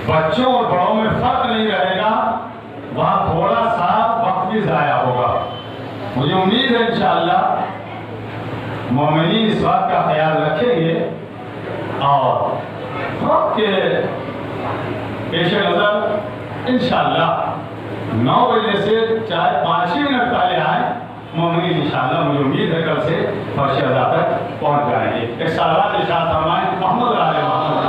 بچوں اور بڑوں میں فرق نہیں رہے گا، وہاں تھوڑا سا وقت بھی ضائع ہوگا۔ مجھے امید ہے انشاءاللہ مومنین اس بات کا خیال رکھیں گے اور وقت کے پیش نظر انشاءاللہ 9 بجے سے چاہے 5 ہی منٹ پہلے آئیں، مومنین انشاءاللہ مجھے امید ہے کل سے فرش ادا تک پہنچ جائیں گے۔ ایک صلوات ارشاد فرمائیں محمد علیہ محمد۔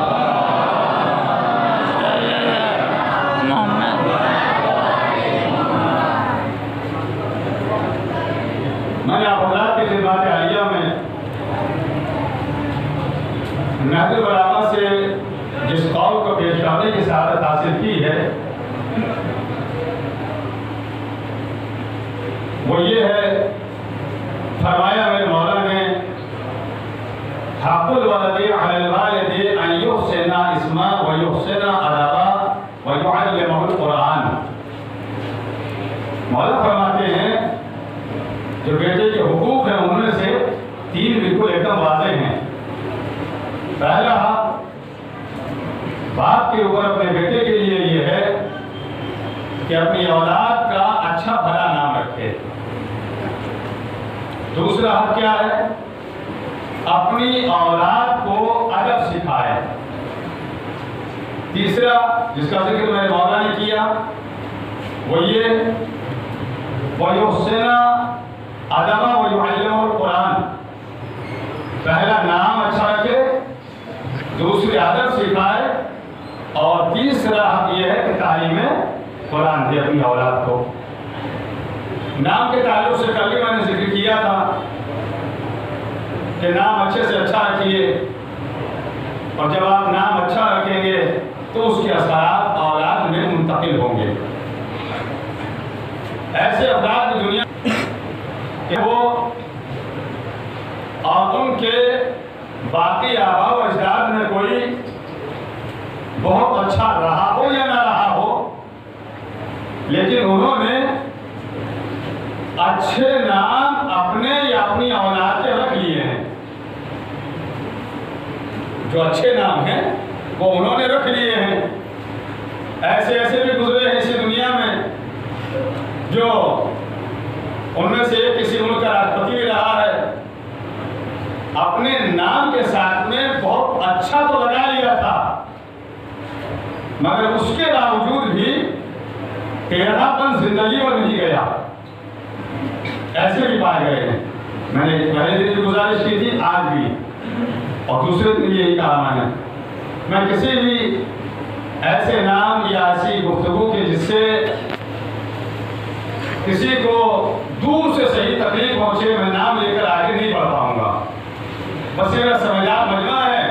میں نے آپ حضرات کی خدمات عالیہ میں نہج البلاغہ سے جس قول کو پیش کرنے کی سعادت حاصل کی ہے وہ یہ ہے، فرمایا میرے مولا نے حق الولد علی الوالد ان یحسن اسما ویحسن ادبا ویعلمہ القرآن۔ مولا فرماتے ہیں جو بیٹے کے حقوق ہیں ان میں سے 3 بالکل ایک دم واضح ہیں۔ پہلا باپ کے اوپر اپنے بیٹے کے لیے یہ ہے کہ اپنی اولاد کا اچھا بھلا نام رکھے۔ دوسرا حق کیا ہے؟ اپنی اولاد کو ادب سکھائے۔ تیسرا جس کا ذکر میرے مولا نے کیا وہ یہ وَيُحْسِنَ ادبا وَيُعَلِّمُ القرآن۔ پہلا نام اچھا رکھے، دوسری ادب سکھائے اور تیسرا حق یہ ہے کہ تعلیم قرآن دے اپنی اولاد کو۔ نام کے تعلق سے کل بھی میں نے ذکر کیا تھا کہ نام اچھے سے اچھا رکھیے، اور جب آپ نام اچھا رکھیں گے تو اس کے اثرات اولاد میں منتقل ہوں گے۔ ایسے افراد کی دنیا کہ وہ اور ان کے باقی آباء و اجداد میں کوئی بہت اچھا رہا ہو یا نہ رہا ہو، لیکن انہوں نے اچھے نام اپنے یا اپنی اولاد کے رکھ لیے ہیں۔ جو اچھے نام ہیں وہ انہوں نے رکھ لیے ہیں۔ ایسے ایسے بھی گزرے ہیں اسی دنیا میں جو ان میں سے کسی ملک کا راجپتی بھی رہا ہے، اپنے نام کے ساتھ میں بہت اچھا تو لگا لیا تھا مگر اس کے باوجود بھی ٹیڑھا پن زندگی میں نہیں گیا۔ ایسے بھی پائے گئے ہیں۔ میں نے پہلے دن بھی گزارش کی تھی، آج بھی، اور دوسرے دن یہی کہا میں کسی بھی ایسے نام یا ایسی گفتگو کے جس سے کسی کو دور سے صحیح تکلیف پہنچے میں نام لے کر آگے نہیں بڑھ پاؤں گا۔ بس میرا سمجھات مجمع ہے،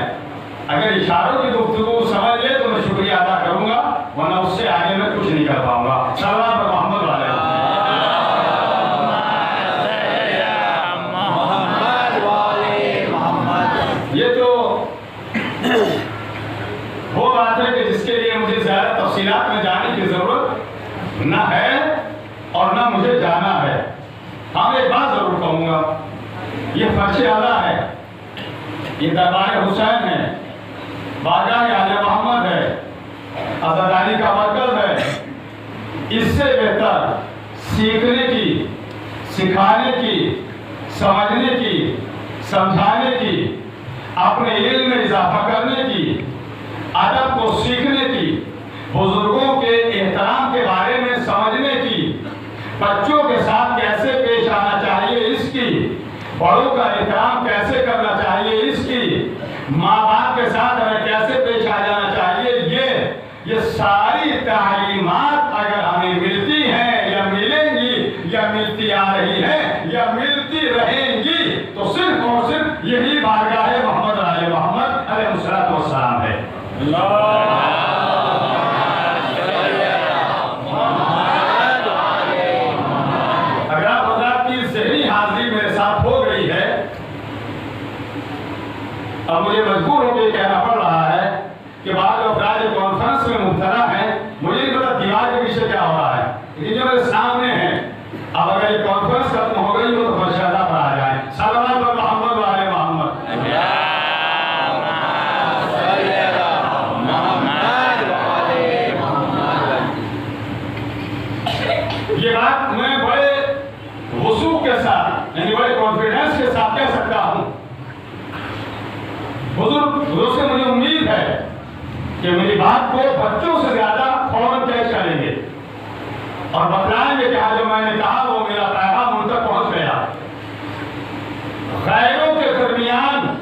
اگر اشاروں کی گفتگو سمجھ لے تو میں شکریہ ادا کروں گا، ورنہ اس سے آگے میں کچھ نہیں کر پاؤں گا۔ صلوات پر محمد والے یہ تو وہ بات ہے کہ جس کے لیے مجھے زیادہ تفصیلات میں جانے کی ضرورت نہ ہے اور نہ مجھے جانا ہے۔ ہاں میں ایک بات ضرور کہوں گا، یہ فرش اعلیٰ ہے، یہ دربار حسین ہے، بارگاہ آل محمد ہے، عزاداری کا مرکز ہے۔ اس سے بہتر سیکھنے کی، سکھانے کی، سمجھنے کی، سمجھانے کی، اپنے علم میں اضافہ کرنے کی، ادب کو سیکھنے کی، بزرگوں کے احترام کے بارے میں سمجھنے کی، بچوں کے ساتھ کیسے پیش آنا چاہیے اس کی، بڑوں کا احترام کیسے کرنا چاہیے اس کی، ماں باپ کے ساتھ ہمیں کیسے پیش آ جانا چاہیے، یہ ساری تعلیمات اگر ہمیں ملتی ہیں یا ملیں گی یا ملتی آ رہی ہیں یا ملتی رہیں گی تو صرف اور صرف یہی بارگاہ محمد علیہ محمد علیہ السلام ہے۔ اگر آپ حضرات کی ذہنی حاضری میرے ساتھ ہو گئی ہے، اب مجھے مجبور ہو کے کہنا پڑ رہا ہے کہ بعض افراد کانفرنس میں مبتلا ہیں، مجھے نہیں پتا دیوار کے پیچھے کیا ہو رہا ہے، لیکن جو میرے سامنے ہیں، اب اگر یہ کانفرنس ختم ہو گئی تو فرشادہ پر آ جائیں۔ صلوات پر محمد و آل محمد۔ دوست سے مجھے امید ہے کہ میری بات کو بچوں سے زیادہ فوراً کیچ کریں گے اور بتلائیں گے کہ جو میں نے کہا وہ میرا پیغام ان تک پہنچ گیا. غیروں کے درمیان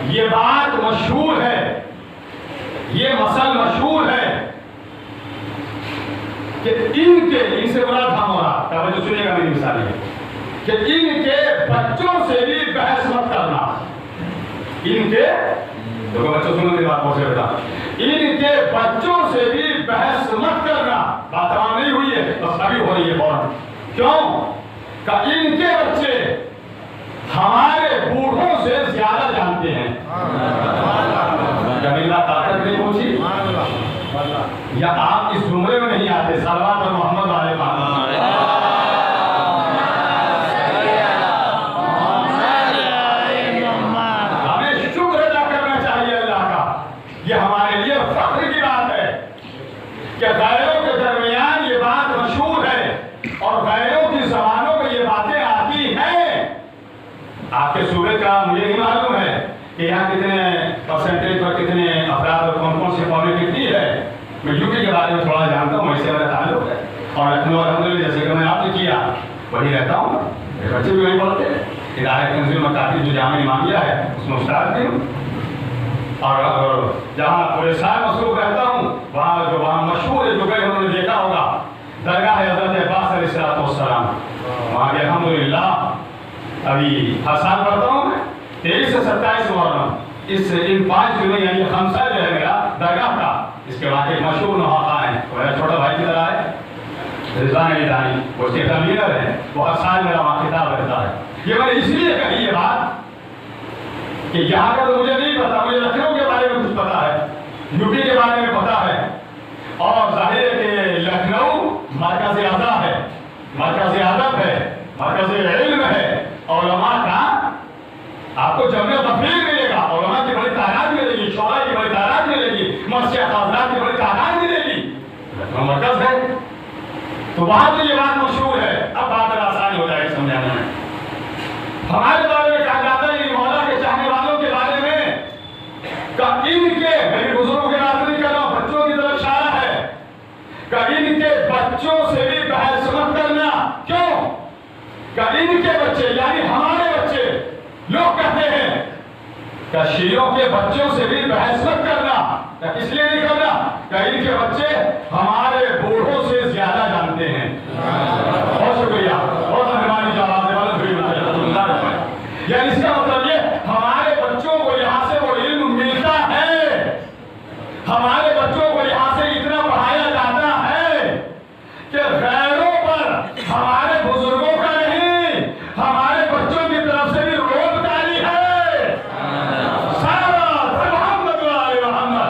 یہ بات مشہور ہے, یہ مسئلہ مشہور ہے کہ ان سے مراد ہم ہو رہا, توجہ سنیے گا میری مثال ہے کہ ان کے بچوں سے بھی بحث مت کرنا. ان کے دیکھو بچوں سنو میری بات پہنچے بیٹا, ان کے بچوں سے بھی بحث مت کرنا. بات تمام نہیں ہوئی ہے, بس ابھی ہو رہی ہے فوراً. کیوں کہ ان کے بچے ہمارے بوڑھوں سے زیادہ جانتے ہیں. کیا میری بات طاقت نہیں پہنچی؟ یا آپ اس زمرے میں نہیں آتے؟ صلوات اور محمد علیہ محمد. ہمیں شکر ادا کرنا چاہیے اللہ کا. یہ ہمارے لیے فخر کی بات ہے کہ غیروں کے درمیان یہ بات مشہور ہے اور غیروں کی زبانوں میں یہ باتیں آتی ہیں. آپ کے صوبے کا مجھے نہیں معلوم ہے کہ یہاں کتنے پرسنٹیج پر کتنے افراد اور کون کون سی قومیں کتنی ہے. میں یو پی کے بارے میں تھوڑا جانتا ہوں, اس سے میرا تعلق ہے, اور لکھنؤ الحمدللہ جیسے کہ میں نے آپ سے کیا وہی رہتا ہوں. میرے بچے بھی وہی پڑھتے ہیں. ادارہ تنظیم مکاتب جو جامعہ امامیہ ہے اس میں استاد بھی ہوں, اور جہاں پورے سال مصروف رہتا ہوں وہاں مشہور ہے, جو کہ انہوں نے دیکھا ہوگا, درگاہ حضرت عباس علیہ السلام. وہاں بھی الحمدللہ ابھی ہر سال پڑھتا ہوں میں 23 سے 27 محرم. ان 5 دنوں یعنی خمسہ جو ہے میرا درگاہ کا. اس کے بعد ایک مشہور نوحہ ہے, میرا چھوٹا بھائی کی طرح ہے, رضوان علی دانی, وہ اس کے لیڈر ہے, وہ ہر سال میرا وہاں خطاب رہتا ہے. یہ میں نے اس لیے کہی یہ بات کہ یہاں کا تو مجھے نہیں پتا, مجھے لکھنؤ کے بارے میں کچھ پتا ہے, یو پی کے بارے میں پتا ہے, اور ظاہر ہے کہ لکھنؤ مرکز اعظم ہے, مرکز ادب ہے, مرکز علم ہے. علماء کا آپ کو جمع تفریح ملے گا, علماء کی بڑی تعداد ملے گی, شعراء کی بڑی تعداد ملے گی, مسجد حضرات کی بڑی تعداد ملے گی. لکھنؤ مرکز ہے تو وہاں تو یہ بات مشہور ہے. اب بات آسان ہو جائے گی سمجھانے میں. ہمارے بارے میں کہا جاتا ہے کہ مولا کے چاہنے والوں کے بارے میں کہ ان کے, میرے بزرگوں کے بات نہیں کر رہا ہوں, بچوں کی طرف اشارہ ہے, کہ ان کے بچوں سے بھی بحث مت کرنا. کیوں کہ ان کے بچے یعنی ہمارے بچے, لوگ کہتے ہیں کہ شیعوں کے بچوں سے بھی بحث مت کرنا. اس لیے نہیں کرنا کہ ان کے بچے ہمارے بوڑھوں سے زیادہ جانتے ہیں. بہت شکریہ, بہت مہربانی جواب دے والے بھی بتائیں. یعنی اس کا مطلب یہ ہمارے بچوں کو یہاں سے وہ علم ملتا ہے, ہمارے بچوں کو یہاں سے اتنا پڑھایا جاتا ہے کہ غیروں پر ہمارے بزرگوں کا نہیں, ہمارے بچوں کی طرف سے بھی روب جاری ہے. صلوات محمد علیہ محمد.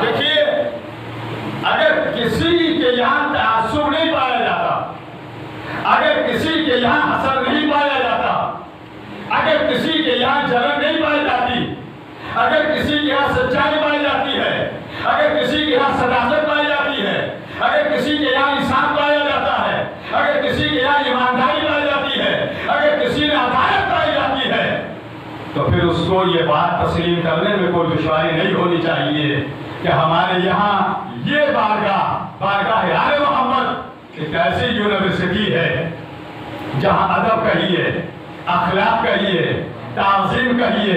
دیکھیے, اگر کسی کے یہاں تعصب نہیں پایا جاتا, اگر کسی کے یہاں حسد نہیں پایا جاتا, اگر کسی کے یہاں جلن نہیں پائی جاتی, اگر کسی کے یہاں سچائی پائی جاتی ہے, اگر کسی کے یہاں صداقت پائی جاتی ہے, اگر کسی کے یہاں انصاف پایا جاتا ہے, اگر کسی کے یہاں ایمانداری پائی جاتی ہے, اگر کسی میں عدالت پائی جاتی ہے, تو پھر اس کو یہ بات تسلیم کرنے میں کوئی دشواری نہیں ہونی چاہیے کہ ہمارے یہاں یہ بارگاہ آل محمد ایک ایسی یونیورسٹی ہے جہاں ادب کہیے, اخلاق کہیے, تعظیم کہیے,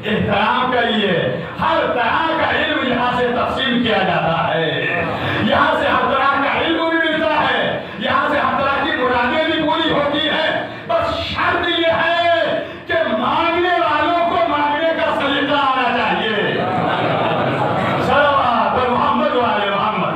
احترام کہیے, ہر طرح کا علم یہاں سے تقسیم کیا جاتا ہے. یہاں سے ہر طرح کا علم بھی ملتا ہے, یہاں سے ہر طرح کی مرادیں بھی پوری ہوتی ہیں. بس شرط یہ ہے کہ مانگنے والوں کو مانگنے کا سلیقہ آنا چاہیے. صلوات محمد علیہ محمد.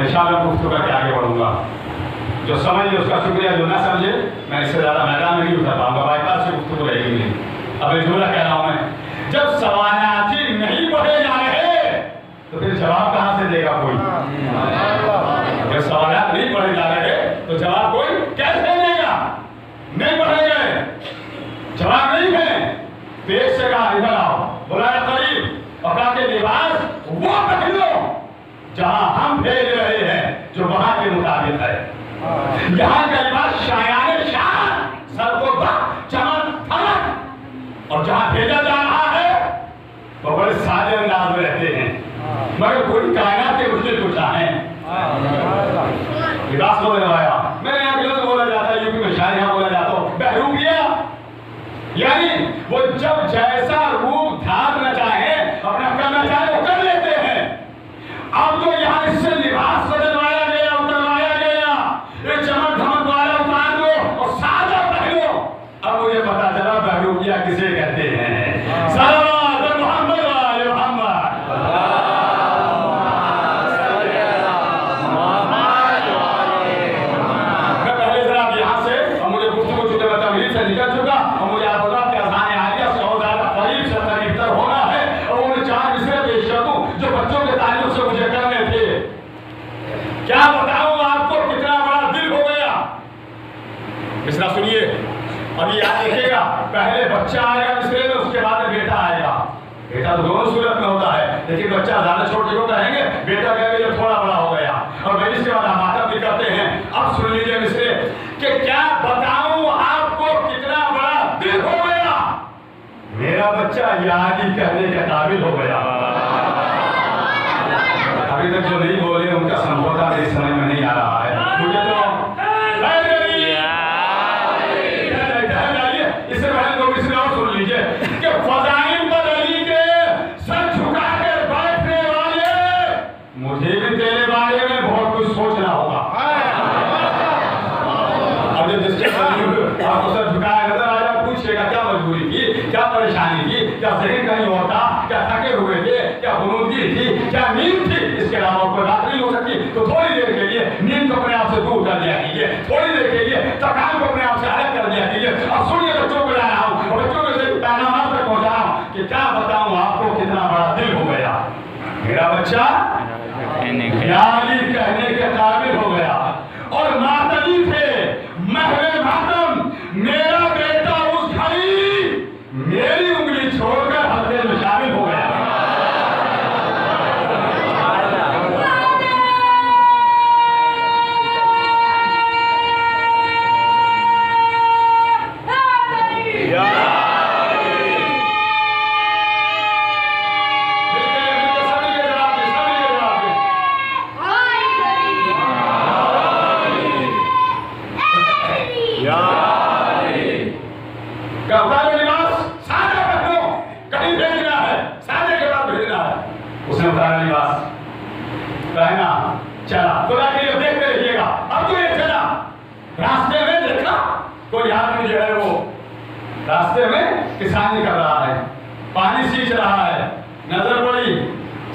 میں انشاءاللہ گفتگو کر کے آگے بڑھوں گا. جو سمجھے اس کا شکریہ, جو نہ سمجھے میں اس سے زیادہ میدان میں نہیں اتر پاؤں گا. بائی پاس سے گفتگو رہے گی نہیں. اب ایک جملہ کہہ رہا ہوں میں, جب سوالات ہی نہیں پڑھے جا رہے تو پھر جواب کہاں سے دے گا کوئی؟ جب سوالات نہیں پڑھے جا رہے تو جواب کوئی کیسے دے گا؟ نہیں پڑھے گئے, جواب نہیں ہے. پیش سے کہا ادھر آؤ, بلایا قریب اور کہا کہ لباس وہ پہنو جہاں ہم بھیج رہے ہیں, جو وہاں کے مطابق ہے. یہاں کا لباس شایان شان, سر کو چمک دھمک, اور جہاں بھیجا جا رہا ہے وہ بڑے سادے انداز میں رہتے ہیں, مگر پوری کائنات کے مجھے کچھ ہیں. لباس کو بنوایا, میں نے یہاں لفظ بولا جاتا ہے, یوپی میں شاید یہاں بولا جاتا ہوں بہروپیہ, یعنی وہ جب جیسا روپ دھارنا چاہے, اپنا کرنا چاہے وہ کر لیتے ہیں. اب تو یہاں اس سے لباس بدلوایا گیا, اتروایا گیا, یہ چمک دھمک والا اتار دو اور سادہ پہنو. اب مجھے پتا چلا بہروپیہ کسے کہتے ہیں. صلوات محمد وآل محمد. میں پہلے ذرا یہاں سے, اور مجھے گفتگو چونکہ میں تمہید سے نکل چکا, اور مجھے آپ بتا کہ اذان عالیہ سے اور زیادہ قریب سے قریب تر ہونا ہے, اور وہ میں 4 مصرے پیش کر دوں جو بچوں کے تعلق سے مجھے کرنے تھے. کیا بتاؤں آپ کو کتنا بڑا دل ہو گیا. مصرع سنیے, ابھی یاد رکھیے گا, پہلے بچہ آئے گا مصرے میں, اس کے بعد بیٹا آئے گا. بیٹا تو دونوں صورت میں ہوتا ہے, لیکن بچہ زیادہ چھوٹے کو کہیں گے, بیٹا کہے گا جب تھوڑا بڑا ہو گیا, اور میں اس کے بعد ماتم بھی کرتے ہیں. اب سن لیجیے مصرے کہ کیا بتاؤں آپ کو کتنا بڑا دل ہو گیا. میرا بچہ یعنی کہنے کے قابل ہو گیا. ابھی تک جو نہیں بولے ان کا سمجھوتا میری سمجھ میں نہیں آ رہا ہے. مجھے تو اس سے پہلے دو مصرے اور سن لیجیے کہ فضائل پر علی کے سر جھکا کر بیٹھنے والے, مجھے بھی تیرے بارے میں بہت کچھ سوچنا ہوگا. اب جس کے آپ کو سر جھکایا نظر آ جائے, پوچھئے گا کیا مجبوری تھی, کیا پریشانی تھی, کیا ذہن کہیں اور تھا, کیا تھکے ہوئے تھے, کیا غنودگی تھی, کیا نیند تھی. اس کے علاوہ کوئی بات نہیں ہو سکتی. تو تھوڑی دیر کے لیے نیند کو اپنے آپ سے دور کر دیا کیجیے, تھوڑی دیر کے لیے تھکان کو اپنے آپ سے الگ کر دیا کیجیے. اب سنیے, بچوں کو لا رہا ہوں اور بچوں کے پیغامات تک پہنچا رہا ہوں کہ کیا بتاؤں آپ کو کتنا بڑا دل ہو گیا. میرا بچہ یعنی کہنے کے قابل ہو گیا, اور ماتمی تھے محو ماتم. میرا بیٹا اس گھڑی میری انگلی چھوڑ کر حلقے میں شامل ہو گیا. راستے میں کسانی کر رہا ہے, پانی سینچ رہا ہے, نظر پڑی,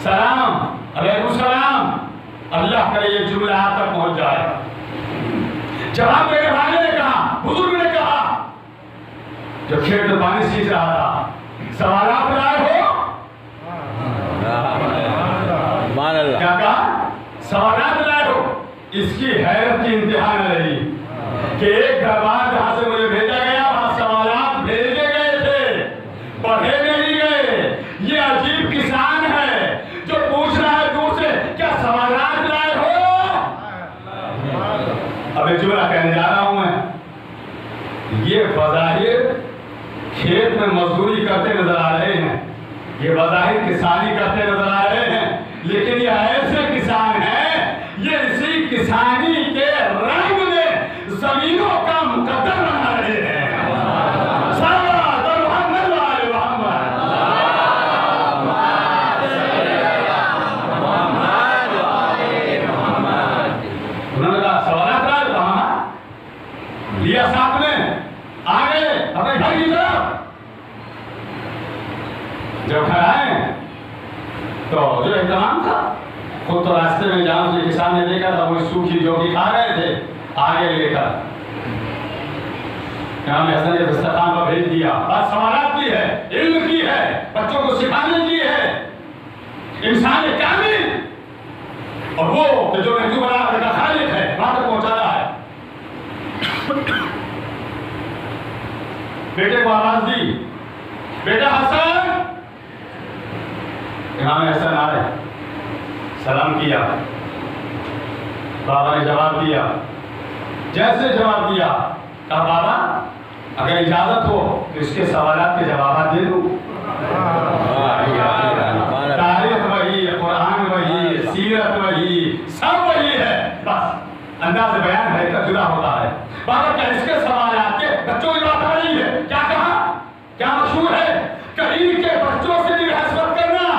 سلام علیکم السلام. اللہ کرے یہ جملہ آپ تک پہنچ جائے. جواب میرے بھائی نے کہا, بزرگ نے کہا, جو کھیت میں پانی سینچ رہا تھا, سوالات لائے ہو. کیا کہا؟ سوالات لائے ہو. اس کی حیرت کی انتہا نہ رہی کہ ایک دربار جہاں سے مجھے بھیجا گیا وہاں سوالات بھیجے گئے تھے, پڑھے نہیں گئے. یہ عجیب کسان ہے جو پوچھ رہا ہے دور سے, کیا سوالات لائے ہو. اب ایک جملہ کہنے جا رہا ہوں میں. یہ بظاہر کھیت میں مزدوری کرتے نظر آ رہے ہیں, یہ بظاہر کسانی کرتے نظر آ رہے ہیں, لیکن یہ ایسے کسان ہیں, یہ اسی کسانی کے رنگ میں زمینوں کا مقدر بنا رہے ہیں. صلوات محمد وآل محمد. انہوں نے کہا سوالات رائے کہاں لیا ساتھ میں, آگے اپنے گھر کی طرف. جب گھر آئے تو خود تو راستے میں جہاں سے کسان نے دیکھا تھا وہ سوکھی جو کہ کھا رہے تھے آگے لے کر امام حسن نے دسترخوان پر بھیج دیا. بات سوالات کی ہے, علم کی ہے, بچوں کو سکھانے کی ہے, انسان کامل اور وہ کہ جو نہج البلاغہ کا خالق ہے وہاں تک پہنچانا ہے. بیٹے کو آواز دی, بیٹا حسن. امام حسن آئے, سلام کیا, بابا نے جواب دیا. جیسے جواب دیا کہا بابا اگر اجازت ہو تو اس کے سوالات کے جوابات دے دوں. تاریخ وہی, قرآن وہی, سیرت وہی, سب وہی ہے, بس انداز بیان ہے کا جدا ہوتا ہے. بابا کیا اس کے سوالات کے بچوں کی بات آ رہی ہے؟ کیا کہا؟ کیا مشہور ہے کہ ان کے بچوں سے بھی بحث مت کرنا,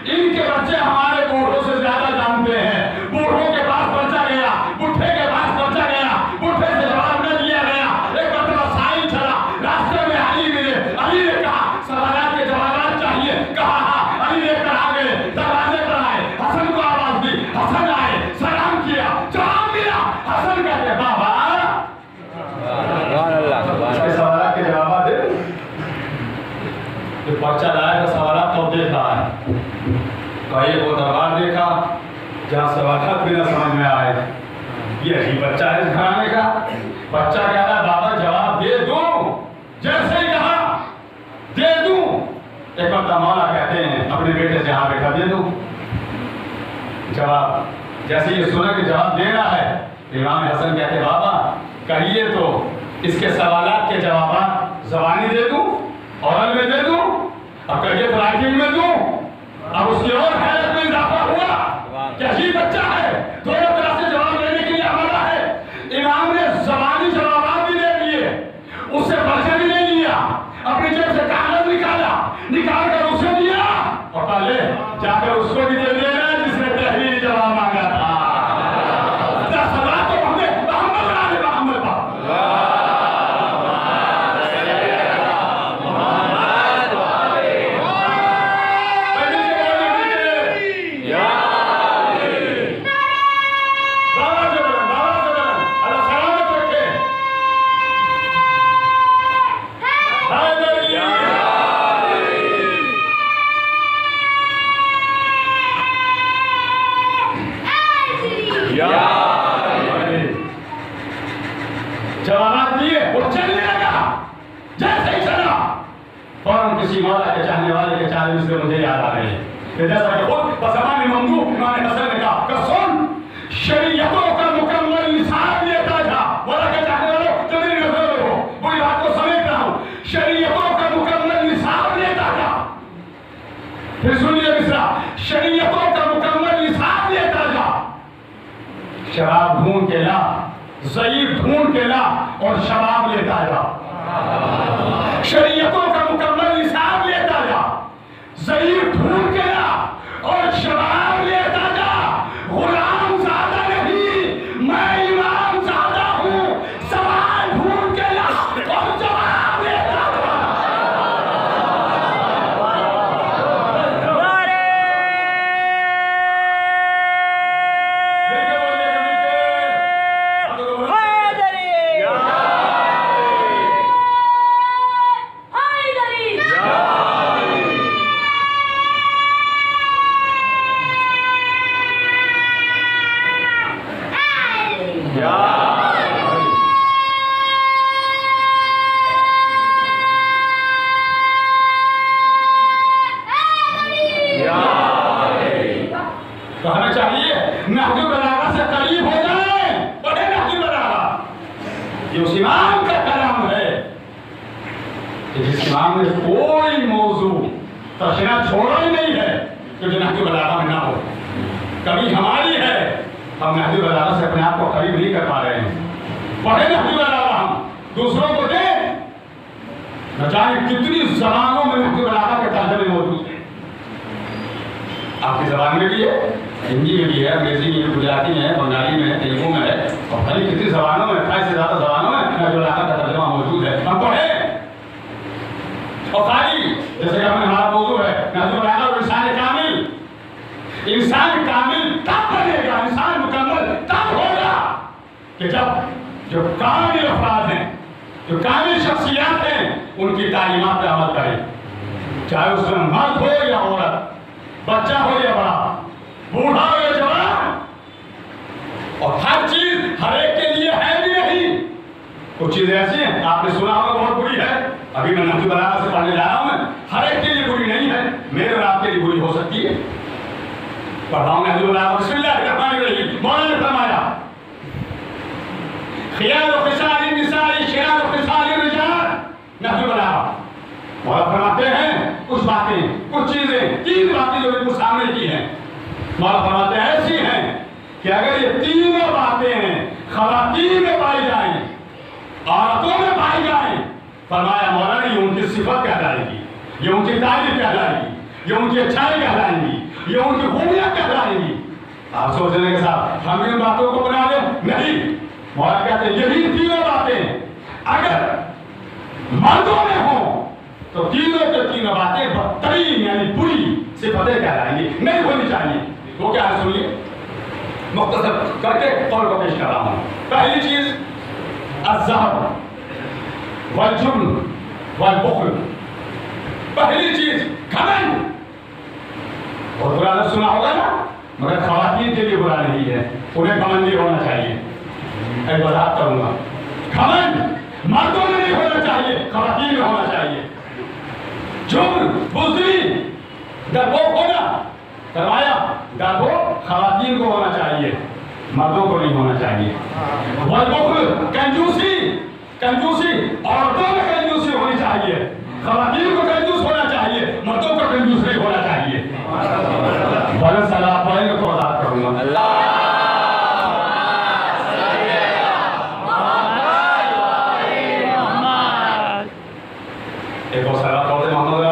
ان کے بچے ہمارے بوڑھوں سے زیادہ جانتے ہیں. بوڑھوں کے پاس پرچا گیا, بڈھے کے پاس پرچا گیا, بڈھے سے جواب نہ دیا گیا. ایک مرتبہ سائل چلا, راستے میں علی ملے, علی نے کہا سوالات کے جوابات چاہیے. کہا ہاں, علی لے کر آ گئے, دروازے پر آئے, حسن کو آواز دی, حسن آئے, سلام کیا, جواب ملا. حسن کہتے بابا اس کے سوالات کے جوابات دے. جو پرچہ لایا تھا سوالات تو دیکھ رہا ہے. کہیے وہ دربار دیکھا جہاں سوالات بھی نہ سمجھ میں آئے. یہ عجیب بچہ ہے اس گھرانے کا. بچہ کہہ رہا ہے بابا جواب دے دوں, جیسے ہی کہا دے دوں. ایک مرتبہ مولا کہتے ہیں اپنے بیٹے سے یہاں بیٹھا دے دوں جواب. جیسے یہ سنا کہ جواب دے رہا ہے, امام حسن کہتے بابا کہیے تو اس کے سوالات کے جوابات زبانی دے دوں, اورل میں دے دوں, اب کہیے تو رائٹنگ میں دوں. اب اس کی اور حیرت میں اضافہ ہوا کہ عجیب بچہ ہے, دونوں طرح سے جواب دینے کے لیے آمادہ ہے. امام نے زبانی جوابات بھی دے دیے, اس سے پرچہ بھی نہیں لیا, اپنی جیب سے کاغذ نکال کر اسے دیا اور کہا لے جا کر اس کو بھی دے دینا جس نے تحریری جواب مانگا تھا. جوابات دیے, وہ چلنے لگا. جیسے ہی چلا فوراً کسی مولا کے چاہنے والے کے چاہنے سے مجھے یاد آ رہے ہیں کہ جیسا کہ خود بزمان ممدوح امام حسن نے کہا کہ سن شریعتوں کا مکمل نصاب لیتا جا. مولا کے چاہنے والوں جو میری نظر میں ہو, بری بات کو سمیٹ رہا ہوں, شریعتوں کا مکمل نصاب لیتا جا. پھر سنیے مصرع, شریعتوں کا مکمل نصاب لیتا جا. شراب ڈھونڈ کے لا, ضعیف ڈھونڈ کے لا اور شباب لیتا جا. شریعتوں کا مکمل نصاب لیتا جا, ضعیف ڈھونڈ کے لا اور شباب لیتا جا. غلام زیادہ نہیں, میں امام زیادہ ہوں. سوال ڈھونڈ کے لا اور جواب لیتا جا. تو ہمیں چاہیے نہج البلاغہ سے قریب ہو جائیں, پڑھیں نہج البلاغہ. یہ اس امام کا کلام ہے کہ جس امام نے کوئی موضوع تشریح چھوڑا ہی نہیں ہے کہ جو نہج البلاغہ میں نہ ہو. کبھی ہماری ہے, ہم نہج البلاغہ سے اپنے آپ کو قریب نہیں کر پا رہے ہیں. پڑھیں نہج البلاغہ, ہم دوسروں کو دیں. نہ جانے کتنی زبانوں میں نہج البلاغہ کے ترجمے موجود ہیں. آپ کی زبان میں بھی ہے, ہندی میں بھی ہے, انگریزی میں, گجراتی میں ہے, بنگالی میں ہے, تیلگو میں ہے, اور بھلی کتنی زبانوں میں, 28 سے زیادہ زبانوں میں نہج البلاغہ کا ترجمہ موجود ہے. ہم پڑھیں. اور خالی جیسے کہ ہمارا موضوع ہے نہج البلاغہ اور انسان کامل. انسان کامل کہ جب جو کامل افراد ہیں، جو کامل شخصیات ہیں، ان کی تعلیمات پہ عمل کریں، چاہے اس میں مرد ہو یا عورت، بچہ ہو یا بڑا، بوڑھا ہو یا جوان، اور ہر چیز ہر ایک کے لیے ہے بھی نہیں. کچھ چیزیں ایسی ہیں آپ نے سنا ہوگا بہت بری ہے، ابھی میں نہج البلاغہ سے پڑھنے جا رہا ہوں، میں ہر ایک کے لیے بری نہیں ہے، میرے اور آپ کے لیے بری ہو سکتی ہے. پڑھ رہا ہوں نہج البلاغہ، بسم اللہ الرحمن الرحیم. مولانا نے فرمایا خیال و خصال النساء خیال و خصال الرجال. نہج البلاغہ مولانا فرماتے ہیں کچھ باتیں، کچھ چیزیں، 3 باتیں جو بالکل سامنے کی ہیں، مولانا فرماتے ہیں ایسی ہیں کہ اگر یہ تینوں باتیں خواتین میں پائی جائیں، عورتوں میں پائی جائیں، فرمایا مولانا یہ ان کی صفت کہلائے گی، یہ ان کی تعریف کہلائے گی، یہ ان کی اچھائی کہلائیں گی، یہ ان کی خوبیاں کہلائیں گی. آپ سوچنے کے ساتھ ہم ان باتوں کو بنا لیں؟ نہیں. مولانا کہتے ہیں یہی تینوں باتیں اگر مردوں میں ہوں تو تینوں کے تینوں باتیں بدترین یعنی بری صفتیں کہلائیں گی، نہیں ہونی چاہیے. وہ کیا ہے سنیے، مختصر کر کے قول کو پیش کر رہا ہوں. پہلی چیز الزہر والجبن والبخل. پہلی چیز گھمنڈ. اور برا لفظ سنا ہوگا نا، مگر خواتین کے لیے برا نہیں ہے، انہیں گھمنڈی ہونا چاہیے. ایک وضاحت کروں گا، گھمنڈ مردوں میں نہیں ہونا چاہیے، خواتین میں ہونا چاہیے. جبن بزدلی ڈرپوک ہونا، فرمایا ڈرپوک خواتین کو ہونا چاہیے، مردوں کو نہیں ہونا چاہیے. والبخل کنجوسی، کنجوسی عورتوں میں کنجوسی ہونی چاہیے، خواتین کو کنجوس ہونا چاہیے، مردوں کو کنجوس نہیں ہونا چاہیے. بلند صلاح پڑھیں گے تو وضاحت کروں گا. ایک اور صلاح پڑھتے محمد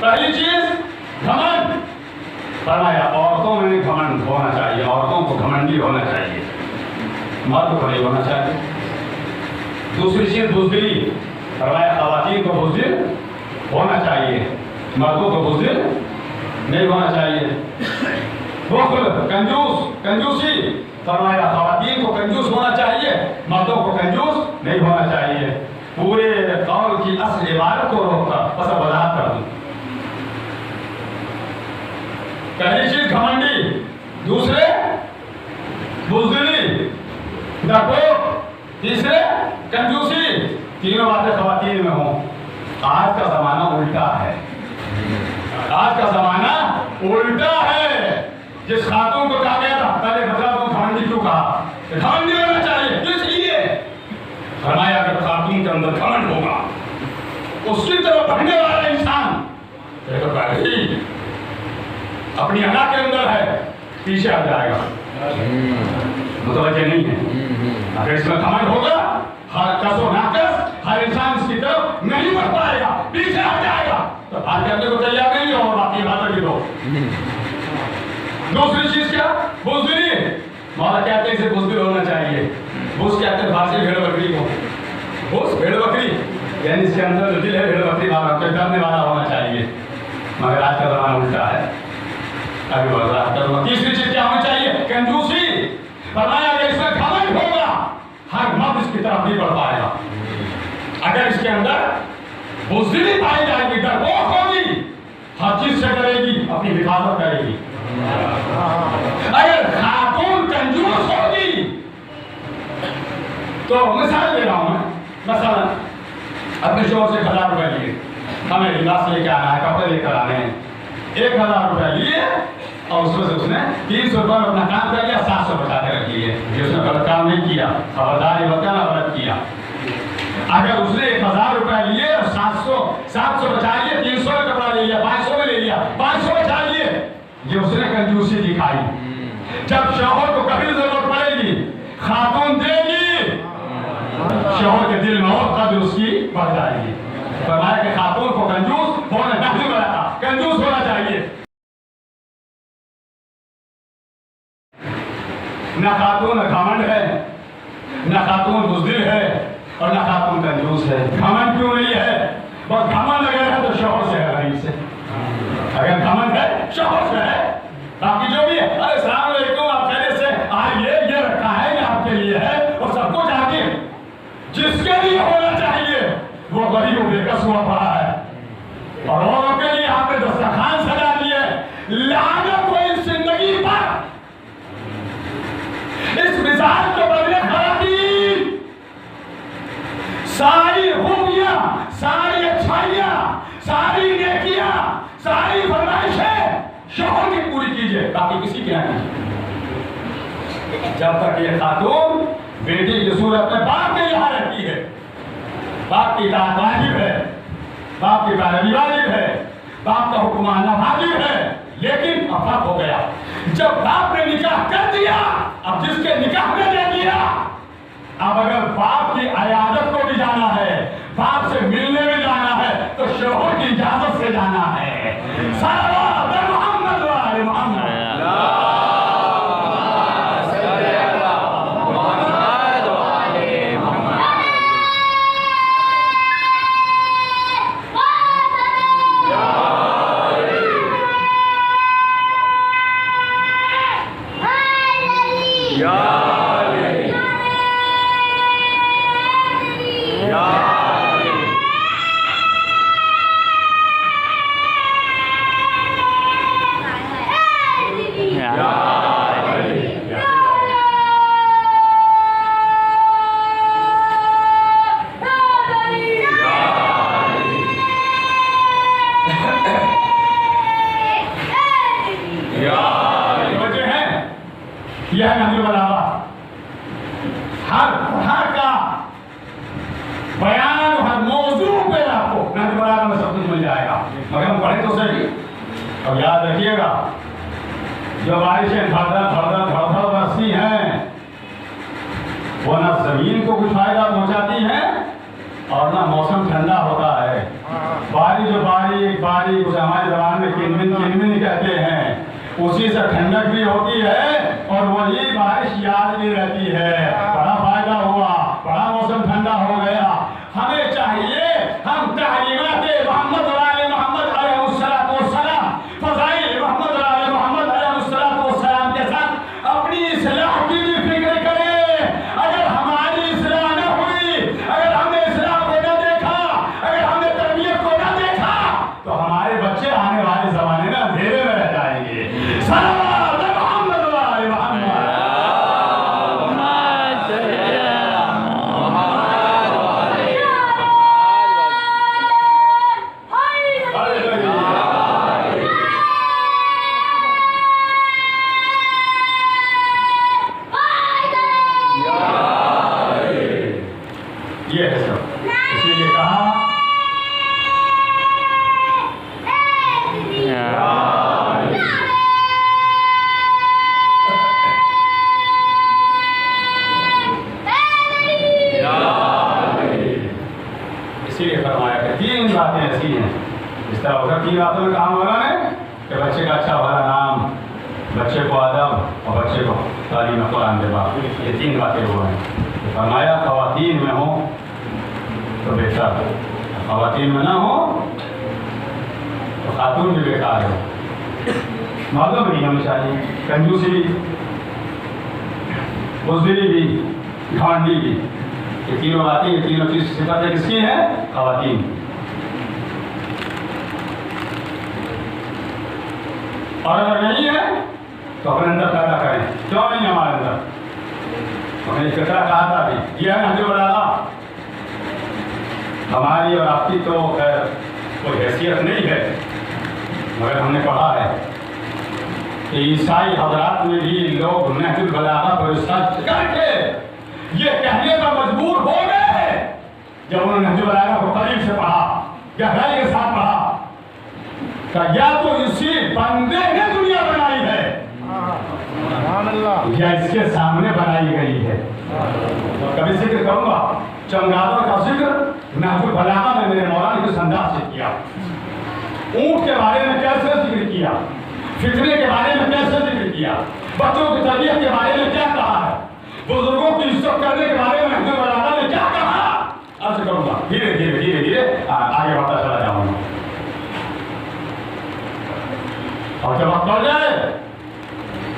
پہلی چیز گھمنڈ. فرمایا عورتوں میں گھمنڈ ہونا چاہیے، عورتوں کو گھمنڈی ہونا چاہیے، مرد کو نہیں ہونا چاہیے. دوسری چیز بزدلی. فرمایا خواتین کو بزدل ہونا چاہیے، مردوں کو بزدل نہیں ہونا چاہیے. بخل کنجوس، کنجوسی. فرمایا خواتین کو کنجوس ہونا چاہیے، مردوں کو کنجوس نہیں ہونا چاہیے. پورے قول کی اصل عبارت کو روک کر بس وضاحت کر دوں. پہلی چیز گھمنڈی، دوسرے بزدلی، ڈرپوک، تیسرے کنجوسی. تینوں باتیں خواتین میں ہوں. آج کا زمانہ الٹا ہے، آج کا زمانہ الٹا ہے. جس خاتون کو کہا گیا تھا پہلے بتا دوں گھمنڈی کیوں کہا، گھمنڈی ہونا چاہیے. اس لیے فرمایا اگر خاتون کے اندر گھمنڈ ہوگا، اس کی طرف بڑھنے والا انسان پہلے ہی اپنی انا کے اندر ہے، پیچھے آ جائے گا. متوجہ نہیں ہے. اگر اس میں گھمنڈ ہوگا، ہر کس و ناقص ہر انسان اس کی طرف نہیں بڑھ پائے گا، پیچھے آ جائے گا. تو بات کرنے کو تیار نہیں ہو، باقی باتیں بھی دو. دوسری چیز کیا؟ بزدلی. مولا کہتے ہیں اسے بزدل ہونا چاہیے. بز کہتے ہیں فارسی بھیڑ بکری کو. بز بھیڑ بکری یعنی اس کے اندر جو دل ہے بھیڑ بکری والا، ڈرنے والا ہونا چاہیے. مگر آج کا زمانہ الٹا ہے. ابھی وضاحت کروں گا. تیسری چیز کیا ہونی چاہیے؟ کنجوسی. فرمایا اگر اس میں گھمنڈ ہوگا، ہر مرد اس کی طرف نہیں بڑھ پائے گا. اگر اس کے اندر بزدلی پائی جائے گی، ڈرپوک ہوگی، ہر چیز سے ڈرے گی، اپنی حفاظت کرے گی. اگر خاتون کنجوس ہوگی تو مثال دے رہا ہوں میں، مثلا اپنے شوہر سے 1000 روپے لیے، ہمیں لباس لے کے آنا ہے، کپڑے لے کر آنے ہیں. 1000 روپے لیے اور اس میں سے اس نے 300 روپے میں اپنا کام کر لیا، 700 بچا کے رکھ لیے. یہ اس نے غلط کام نہیں کیا، خبردار یہ بتانا غلط کیا. اگر اس نے 1000 روپے لیے اور 700 بچا لیے، 300 میں کپڑا لے لیا، 500 میں لے لیا، 500 بچا لیے، یہ اس نے کنجوسی دکھائی. جب شوہر کو کبھی ضرورت پڑے گی، خاتون دے گی، شوہر کے دل میں اور قدر اس کی بڑھ جائے گی. فرمایا کہ خاتون کو کنجوس ہونا نہیں بڑھا، کنجوس ہونا چاہیے. نہ خاتون گھمنڈ ہے، نہ خاتون بزدل ہے، اور نہ خاتون کنجوس ہے۔ گھمنڈ کیوں نہیں ہے؟ بس گھمنڈ اگر ہے تو شوہر سے ہے، غریب سے۔ اگر گھمنڈ ہے شوہر سے ہے، باقی جو بھی ہے ارے السلام علیکم آپ خیریت سے یہ رکھا ہے، یہ آپ کے لیے ہے، اور سب کچھ آپ کے جس کے لیے ہونا چاہیے وہ غریب و بے کس ہوا پڑا ہے، اور اوروں کے لیے آپ نے دسترخوان سجا دیے۔ لعنت ہو اس زندگی پر، اس مزاج کو بدلے خواتین۔ ساری خوبیاں، ساری اچھائیاں، ساری نیکیاں، ساری فرمائشیں شوہر کی پوری کیجئے، باقی کسی کی نہ کیجئے۔ جب تک یہ خاتون بیٹی کی صورت میں باپ کے یہاں رہتی ہے، باپ کی اطاعت واجب ہے، باپ کی پیروی واجب ہے، باپ کا حکم ماننا واجب ہے۔ لیکن اب فرق ہو گیا، جب باپ نے نکاح کر دیا، اب جس کے نکاح میں دے دیا، اب اگر باپ کی عیادت کو بھی جانا ہے، باپ سے ملنے میں جانا ہے، تو شوہر کی اجازت سے جانا ہے۔ صلوات محمد و آل محمد۔ ہر کا بیان، ہر موضوع پہ آپ کو نہج البلاغہ میں سب کچھ مل جائے گا، مگر ہم پڑھیں تو صحیح۔ اور یاد رکھیے گا، جو بارشیں دھڑ برستی ہیں وہ نہ زمین کو کچھ فائدہ پہنچاتی ہیں اور نہ موسم ٹھنڈا ہوتا ہے۔ بارش جو باریک اسے ہماری زبان میں کنمن کہتے ہیں، اسی سے ٹھنڈک بھی ہوتی ہے اور وہی بارش یاد بھی رہتی ہے۔ بڑا فائدہ ہوا، بڑا موسم ٹھنڈا ہو گیا۔ ہمیں چاہیے ہم تعلیمات محمد علیہ محمد علیہ السلام، فضائل محمد علیہ محمد علیہ السلام کے ساتھ اپنی اصلاح کی بھی فکر کریں۔ اگر ہماری اصلاح نہ ہوئی، اگر ہم نے اصلاح کو نہ دیکھا، اگر ہم نے تربیت کو نہ دیکھا، تو ہمارے بچے آنے والے زمانے میں اندھیرے میں رہ جائیں گے۔ صلوات محمد علیہ محمد۔ یہ ہے سب، اسی لیے کہا اسی لیے فرمایا کہ تین باتیں ایسی ہیں، اس طرح ہوگا تین باتوں میں کہا مولا نے کہ بچے کا اچھا بھلا نام، بچے کو ادب اور بچے کو تعلیم قرآن کے بعد، یہ تین باتیں وہ ہیں۔ فرمایا خواتین میں ہوں تو بہتر، خواتین میں نہ ہو تو خاتون بھی بیکار ہے۔ مردوں میں نہیں ہونی چاہیے، کنجوسی بھی، بزدلی بھی، گھمنڈی بھی، یہ تینوں باتیں، یہ تینوں چیز صفتیں کس کی ہیں؟ خواتین۔ اور اگر نہیں ہے تو اپنے اندر پیدا کریں، کیوں نہیں ہمارے اندر؟ ہم نے فکرہ کہا تھا ابھی، یہ ہے نہج البلاغہ۔ ہماری اور آپ کی تو خیر کوئی حیثیت نہیں ہے، مگر ہم نے پڑھا ہے کہ عیسائی حضرات میں بھی لوگ نہج البلاغہ پر ریسرچ کر کے یہ کہنے پر مجبور ہو گئے جب انہوں نے نہج البلاغہ کو قریب سے پڑھا، گہرائی کے ساتھ پڑھا، کہ یا تو اسی بندے نے دنیا بنائی ہے یا اس کے سامنے بنائی گئی ہے۔ کبھی ذکر کروں گا، چمگادڑ کا ذکر نہج البلاغہ میں میرے مولانا نے کس انداز سے کیا، اونٹ کے بارے میں کیسے ذکر کیا، فتنے کے بارے میں کیسے ذکر کیا، بچوں کی تربیت کے بارے میں کیا کہا ہے، بزرگوں کی عزت کرنے کے بارے میں حضرت مولانا نے کیا کہا. عرض کروں گا دھیرے دھیرے دھیرے دھیرے آگے بڑھتا چلا جاؤں گا. اور جب آپ پڑھ جائے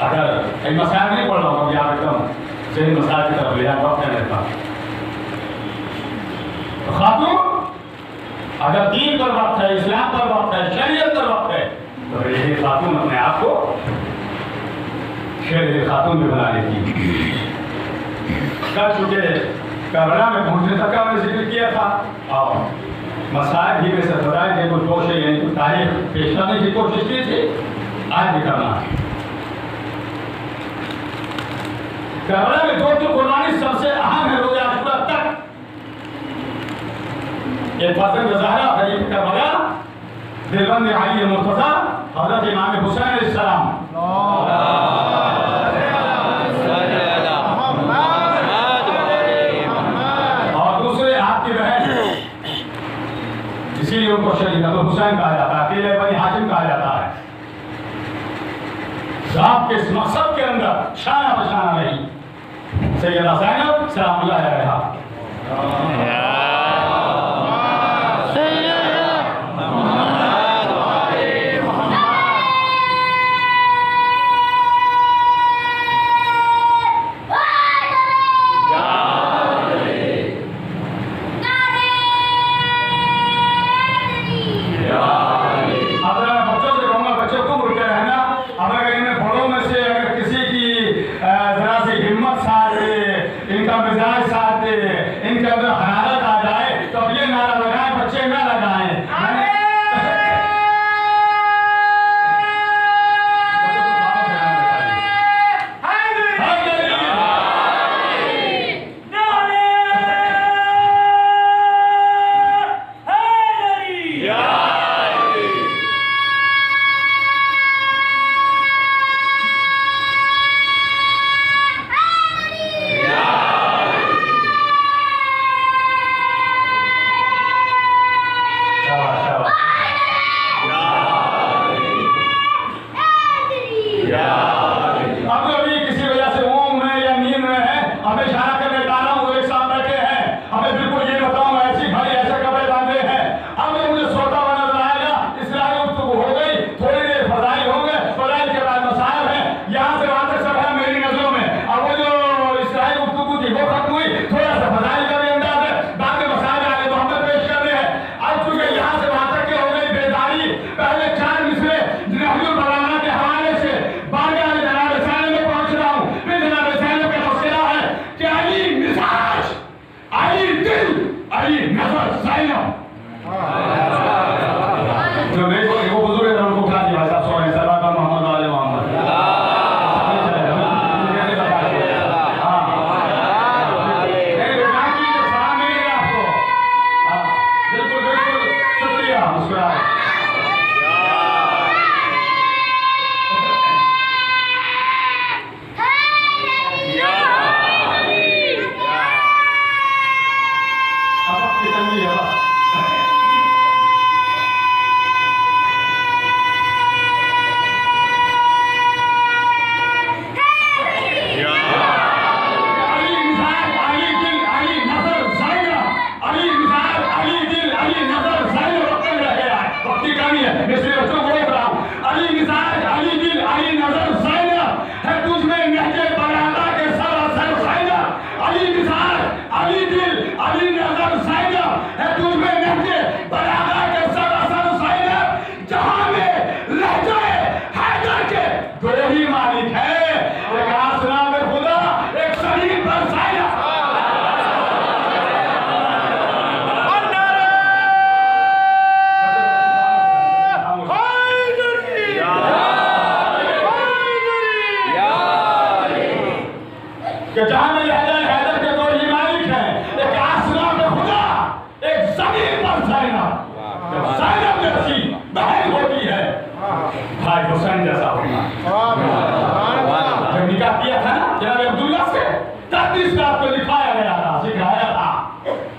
اگر ایک مسائل نہیں پڑھ رہا ہوں یاد ایک دم صحیح مسائل کی طرف لے جائے وقت نہیں رہتا. خاتون اگر دین پر وقت ہے، اسلام پر وقت ہے، شریعت پر وقت ہے تو یہ خاتون اپنے آپ کو شیر خاتون بھی بنا لیتی. کر چکے کربلا میں پہنچنے تک کا میں ذکر کیا تھا اور مسائل بھی میں سے بتائے کہ کچھ کوشش یعنی کچھ تاریخ پیش کرنے کی کوشش کی تھی، آج بھی کرنا ہے. کربلا میں جو قربانی سب سے اہم ہے روز عاشورہ تک، ایک فضل مظاہرہ خلیفہ کربلا دلبند علی مرتضیٰ حضرت امام حسین علیہ السلام اور دوسرے آپ کی بہن، اسی لیے ان کو شریف حسین کہا جاتا ہے، اکیلے بنی ہاشم کہا جاتا ہے. ذات کے اس مقصد کے اندر شانہ بشانہ نہیں سیدہ زینب سلام اللہ علیہا.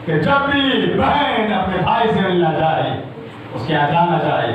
کہ جب بھی بہن اپنے بھائی سے ملنا چاہے اس کے یہاں جانا چاہے